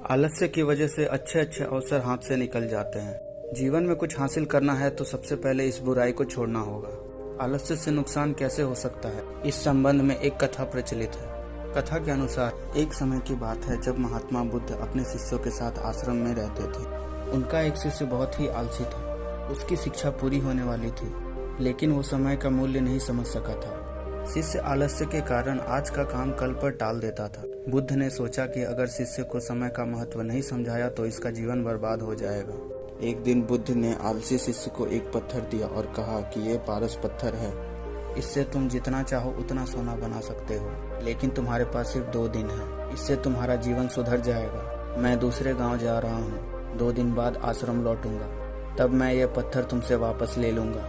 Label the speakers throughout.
Speaker 1: आलस्य की वजह से अच्छे अच्छे अवसर हाथ से निकल जाते हैं। जीवन में कुछ हासिल करना है तो सबसे पहले इस बुराई को छोड़ना होगा। आलस्य से नुकसान कैसे हो सकता है, इस संबंध में एक कथा प्रचलित है। कथा के अनुसार एक समय की बात है जब महात्मा बुद्ध अपने शिष्यों के साथ आश्रम में रहते थे। उनका एक शिष्य बहुत ही आलसी था। उसकी शिक्षा पूरी होने वाली थी, लेकिन वो समय का मूल्य नहीं समझ सका था। शिष्य आलस्य के कारण आज का काम कल पर टाल देता था। बुद्ध ने सोचा कि अगर शिष्य को समय का महत्व नहीं समझाया तो इसका जीवन बर्बाद हो जाएगा। एक दिन बुद्ध ने आलसी शिष्य को एक पत्थर दिया और कहा कि ये पारस पत्थर है, इससे तुम जितना चाहो उतना सोना बना सकते हो, लेकिन तुम्हारे पास सिर्फ 2 दिन है। इससे तुम्हारा जीवन सुधर जाएगा। मैं दूसरे गांव जा रहा हूँ, 2 दिन बाद आश्रम लौटूंगा, तब मैं ये पत्थर तुमसे वापस ले लूंगा।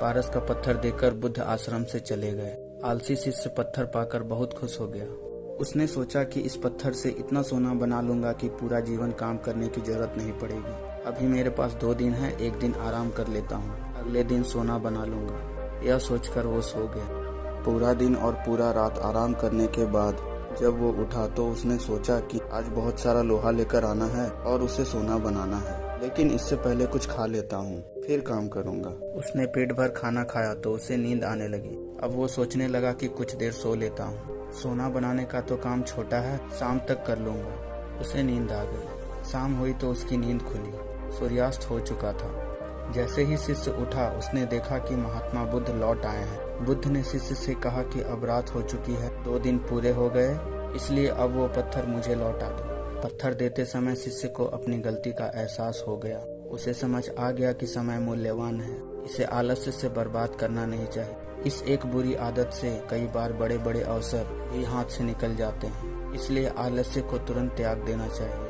Speaker 1: पारस का पत्थर देकर बुद्ध आश्रम से चले गए। आलसी शिष्य पत्थर पाकर बहुत खुश हो गया। उसने सोचा कि इस पत्थर से इतना सोना बना लूंगा कि पूरा जीवन काम करने की जरूरत नहीं पड़ेगी। अभी मेरे पास 2 दिन है, एक दिन आराम कर लेता हूँ, अगले दिन सोना बना लूंगा। यह सोचकर वो सो गया। पूरा दिन और पूरा रात आराम करने के बाद जब वो उठा तो उसने सोचा कि आज बहुत सारा लोहा लेकर आना है और उसे सोना बनाना है, लेकिन इससे पहले कुछ खा लेता हूँ, फिर काम करूँगा। उसने पेट भर खाना खाया तो उसे नींद आने लगी। अब वो सोचने लगा कि कुछ देर सो लेता हूँ, सोना बनाने का तो काम छोटा है, शाम तक कर लूँगा। उसे नींद आ गई। शाम हुई तो उसकी नींद खुली। सूर्यास्त हो चुका था। जैसे ही शिष्य उठा उसने देखा कि महात्मा बुद्ध लौट आए हैं। बुद्ध ने शिष्य से कहा कि अब रात हो चुकी है, 2 दिन पूरे हो गए, इसलिए अब वो पत्थर मुझे लौटा दो। पत्थर देते समय शिष्य को अपनी गलती का एहसास हो गया। उसे समझ आ गया कि समय मूल्यवान है, इसे आलस्य से बर्बाद करना नहीं चाहिए। इस एक बुरी आदत से कई बार बड़े बड़े अवसर भी हाथ से निकल जाते हैं, इसलिए आलस्य को तुरंत त्याग देना चाहिए।